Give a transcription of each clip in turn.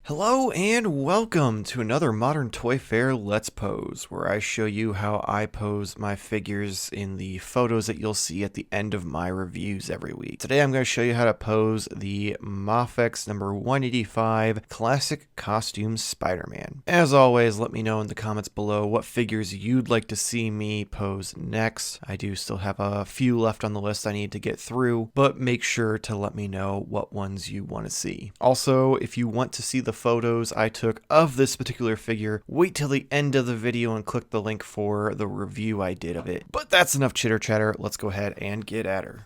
Hello and welcome to another Modern Toy Fair Let's Pose, where I show you how I pose my figures in the photos that you'll see at the end of my reviews every week. Today I'm going to show you how to pose the Mafex number 185 Classic Costume Spider-Man. As always, let me know in the comments below what figures you'd like to see me pose next. I do still have a few left on the list I need to get through, but make sure to let me know what ones you want to see. Also, if you want to see the photos I took of this particular figure, wait till the end of the video and click the link for the review I did of it. But that's enough chitter chatter, let's go ahead and get at her.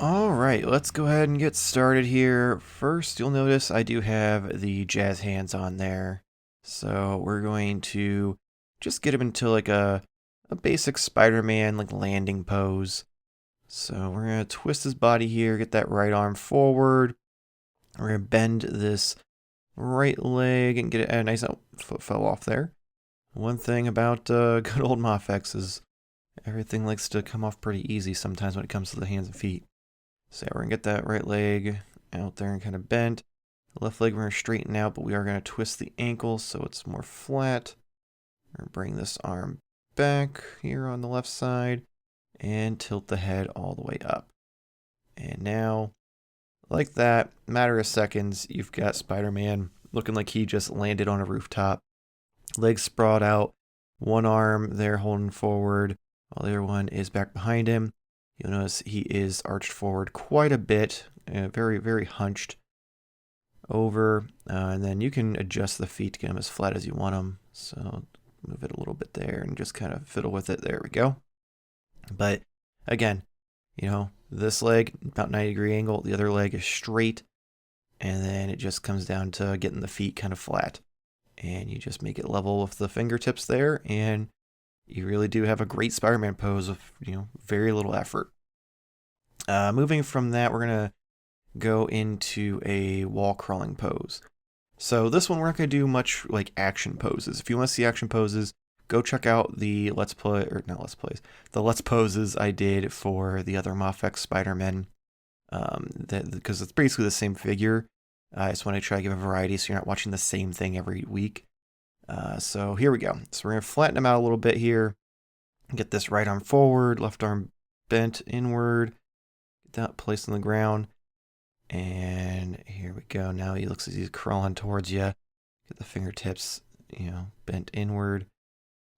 Alright, let's go ahead and get started here. First, you'll notice I do have the jazz hands on there. So we're going to just get him into like a basic Spider-Man like landing pose. So we're going to twist his body here, get that right arm forward. We're going to bend this right leg and get it a nice foot fell off there. One thing about good old Mafex is everything likes to come off pretty easy sometimes when it comes to the hands and feet. So we're going to get that right leg out there and kind of bent. The left leg we're going to straighten out, but we are going to twist the ankle so it's more flat. We're going to bring this arm back here on the left side and tilt the head all the way up. And now, like that, matter of seconds, you've got Spider-Man looking like he just landed on a rooftop. Legs sprawled out, one arm there holding forward, while the other one is back behind him. You'll notice he is arched forward quite a bit, very, very hunched over. And then you can adjust the feet to get them as flat as you want them. So move it a little bit there and just kind of fiddle with it. There we go. But again, this leg, about 90-degree angle. The other leg is straight. And then it just comes down to getting the feet kind of flat. And you just make it level with the fingertips there. And you really do have a great Spider-Man pose with, very little effort. Moving from that, we're going to go into a wall crawling pose. So this one, we're not going to do much like action poses. If you want to see action poses, go check out the the Let's Poses I did for the other Mafex Spider-Man. Because it's basically the same figure. I just want to try to give a variety so you're not watching the same thing every week. So here we go. So we're going to flatten him out a little bit here. Get this right arm forward, left arm bent inward. Get that placed on the ground. And here we go. Now he looks like he's crawling towards you. Get the fingertips, bent inward.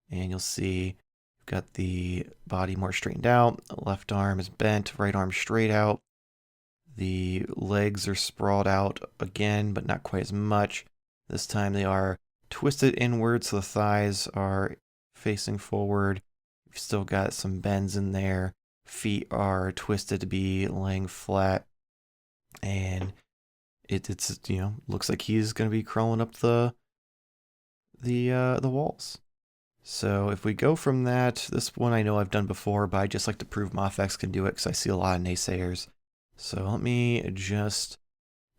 And you'll see you've got the body more straightened out. Left arm is bent, right arm straight out. The legs are sprawled out again, but not quite as much. This time they are twisted inward, so the thighs are facing forward. You've still got some bends in there. Feet are twisted to be laying flat. And it's looks like he's going to be crawling up the walls. So if we go from that, this one I know I've done before, but I just like to prove Mafex can do it because I see a lot of naysayers. So let me adjust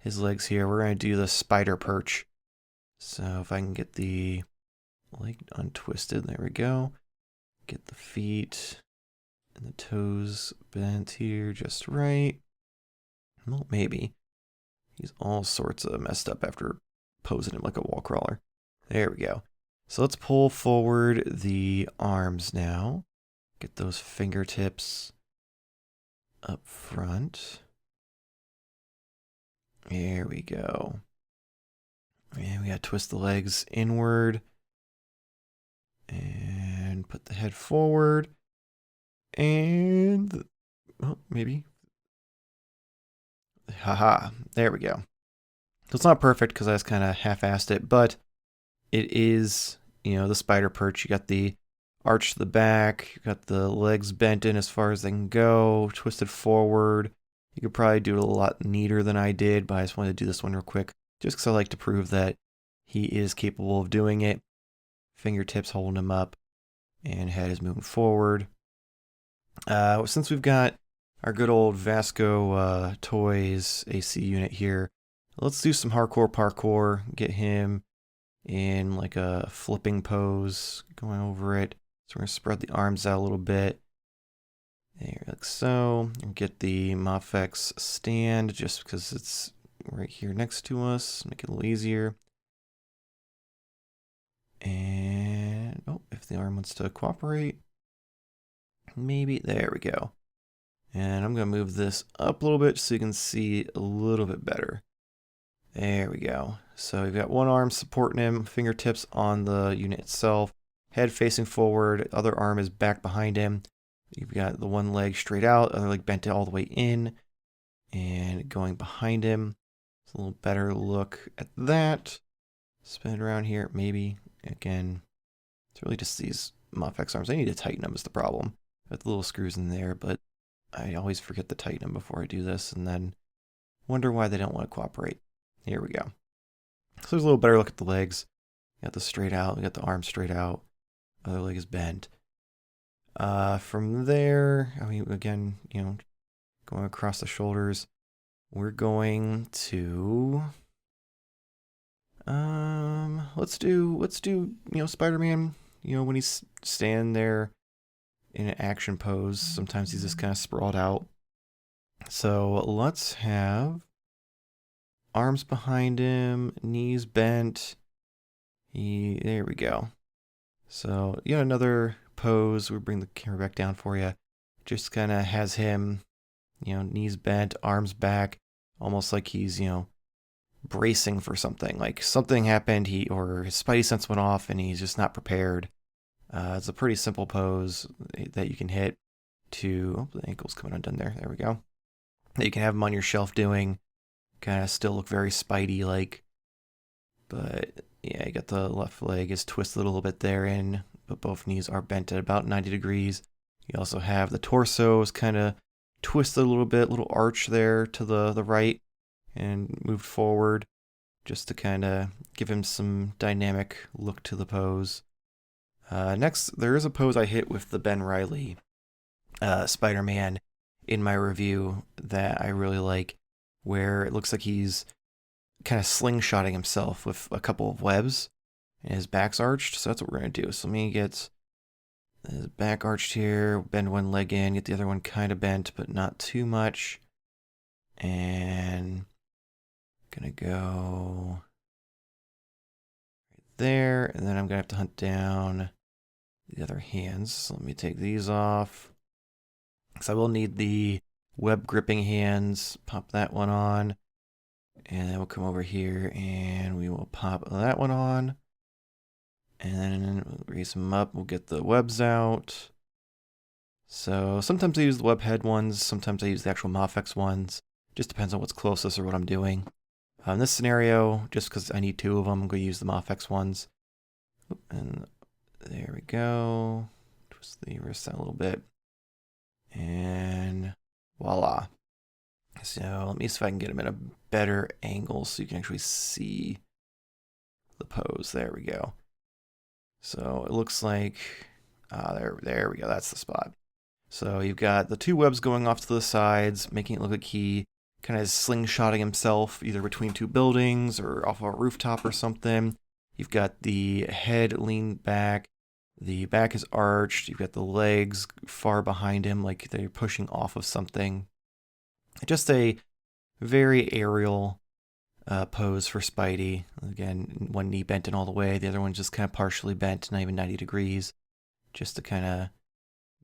his legs here. We're going to do the spider perch. So if I can get the leg untwisted, there we go. Get the feet and the toes bent here just right. Well, maybe. He's all sorts of messed up after posing him like a wall crawler. There we go. So let's pull forward the arms now. Get those fingertips up front. There we go. And we gotta twist the legs inward. And put the head forward. And, maybe. Haha, there we go. So it's not perfect because I just kind of half-assed it, but it is, the spider perch. You got the arch to the back, you got the legs bent in as far as they can go, twisted forward. You could probably do it a lot neater than I did, but I just wanted to do this one real quick, just because I like to prove that he is capable of doing it. Fingertips holding him up, and head is moving forward. Since we've got our good old Vasco Toys AC unit here, Let's do some hardcore parkour. Get him in like a flipping pose, going over it. So we're gonna spread the arms out a little bit. There, like so. And get the Mafex stand just because it's right here next to us. Make it a little easier. And, oh, if the arm wants to cooperate, maybe, there we go. And I'm gonna move this up a little bit so you can see a little bit better. There we go. So we've got one arm supporting him, fingertips on the unit itself, head facing forward, other arm is back behind him. You've got the one leg straight out, other leg bent all the way in, and going behind him. It's a little better look at that. Spin it around here, maybe. Again, it's really just these Mafex arms. I need to tighten them is the problem. Got the little screws in there, but I always forget to tighten them before I do this, and then wonder why they don't want to cooperate. Here we go. So there's a little better look at the legs. Got the straight out, we got the arm straight out. Other leg is bent. From there, I mean, again, you know, going across the shoulders, we're going to, let's do, you know, Spider-Man, you know, when he's standing there in an action pose, sometimes he's just kind of sprawled out. So let's have arms behind him, knees bent. There we go. So, you know, another pose. We'll bring the camera back down for you. Just kind of has him, you know, knees bent, arms back, almost like he's, you know, bracing for something. Like something happened, or his spidey sense went off and he's just not prepared. It's a pretty simple pose that you can hit to, oh, the ankle's coming undone there. There we go. That you can have him on your shelf doing. Kind of still look very Spidey-like. But yeah, you got the left leg is twisted a little bit therein, but both knees are bent at about 90 degrees. You also have the torso is kind of twisted a little bit, little arch there to the right and moved forward just to kind of give him some dynamic look to the pose. Next, there is a pose I hit with the Ben Reilly Spider-Man in my review that I really like, where it looks like he's kind of slingshotting himself with a couple of webs and his back's arched. So that's what we're going to do. So let me get his back arched here, bend one leg in, get the other one kind of bent, but not too much. And going to go right there. And then I'm going to have to hunt down the other hands. So let me take these off. So I will need the web gripping hands. Pop that one on. And then we'll come over here and we will pop that one on. And then we'll raise them up. We'll get the webs out. So sometimes I use the web head ones. Sometimes I use the actual Mafex ones. Just depends on what's closest or what I'm doing. In this scenario, just because I need two of them, I'm going to use the Mafex ones. And there we go. Twist the wrist out a little bit. And voila. So let me see if I can get him in a better angle so you can actually see the pose. There we go. So it looks like, there we go. That's the spot. So you've got the two webs going off to the sides, making it look like he kind of is slingshotting himself either between two buildings or off a rooftop or something. You've got the head leaned back. The back is arched. You've got the legs far behind him like they're pushing off of something. Just a very aerial pose for Spidey. Again, one knee bent in all the way. The other one's just kind of partially bent, not even 90 degrees. Just to kind of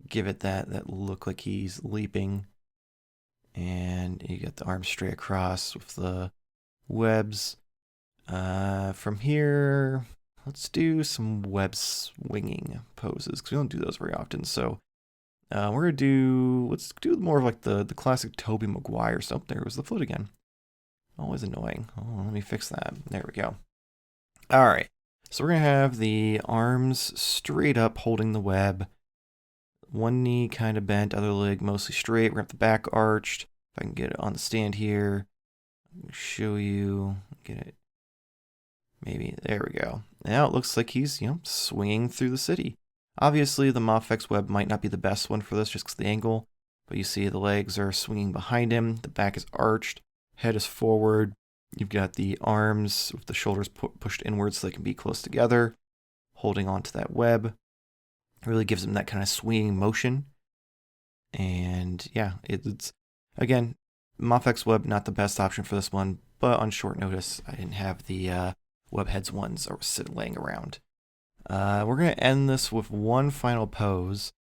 give it that look like he's leaping. And you get the arms straight across with the webs. From here, let's do some web swinging poses, because we don't do those very often. So we're going to let's do more of like the classic Tobey Maguire stuff. There was the foot again. Always annoying. Oh, let me fix that. There we go. All right. So we're going to have the arms straight up holding the web. One knee kind of bent, other leg mostly straight. We're going to have the back arched. If I can get it on the stand here. Show you. Get it. Maybe. There we go. Now it looks like he's, swinging through the city. Obviously, the Mafex web might not be the best one for this just because of the angle. But you see the legs are swinging behind him. The back is arched. Head is forward. You've got the arms with the shoulders pushed inwards so they can be close together, holding onto that web. It really gives them that kind of swinging motion. And yeah, it's again, Mafex web, not the best option for this one, but on short notice, I didn't have the web heads ones that were laying around. We're going to end this with one final pose,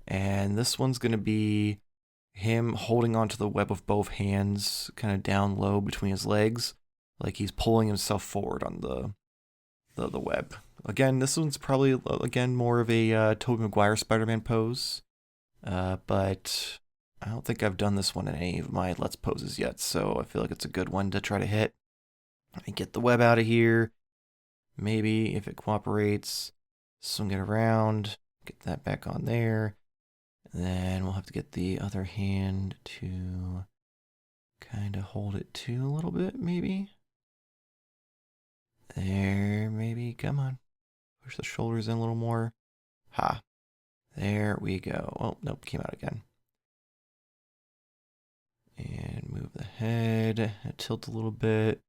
and this one's going to be him holding onto the web with both hands, kind of down low between his legs, like he's pulling himself forward on the web. Again, this one's probably, again, more of a Tobey Maguire Spider-Man pose, but I don't think I've done this one in any of my Let's Poses yet, so I feel like it's a good one to try to hit. Let me get the web out of here. Maybe, if it cooperates, swing it around, get that back on there. And then we'll have to get the other hand to kind of hold it too a little bit, maybe. There, maybe, come on. Push the shoulders in a little more. Ha. There we go. Oh, nope, came out again. And move the head, tilt a little bit,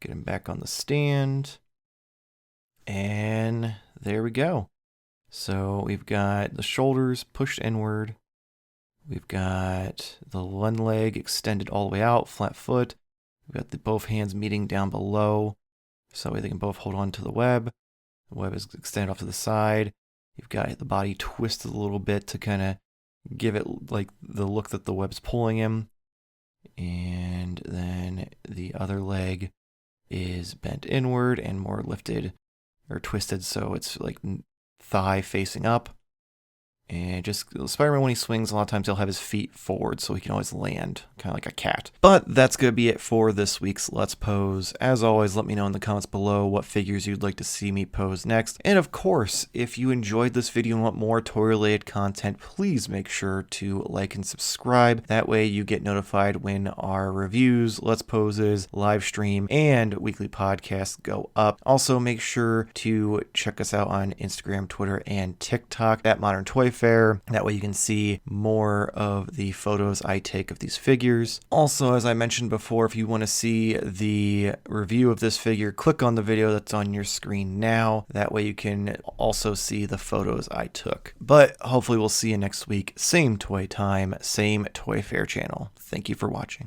get him back on the stand. And there we go. So we've got the shoulders pushed inward. We've got the one leg extended all the way out, flat foot. We've got both hands meeting down below, so they can both hold on to the web. The web is extended off to the side. You've got the body twisted a little bit to kind of give it like the look that the web's pulling him. And then the other leg is bent inward and more lifted or twisted, so it's like thigh facing up. And just Spider-Man, when he swings, a lot of times he'll have his feet forward so he can always land, kind of like a cat. But that's going to be it for this week's Let's Pose. As always, let me know in the comments below what figures you'd like to see me pose next. And of course, if you enjoyed this video and want more toy-related content, please make sure to like and subscribe. That way you get notified when our reviews, Let's Poses, live stream, and weekly podcasts go up. Also, make sure to check us out on Instagram, Twitter, and TikTok at Modern Toy Fair. That way you can see more of the photos I take of these figures. Also, as I mentioned before, if you want to see the review of this figure, click on the video that's on your screen now. That way you can also see the photos I took. But hopefully we'll see you next week. Same toy time, same Toy Fair channel. Thank you for watching.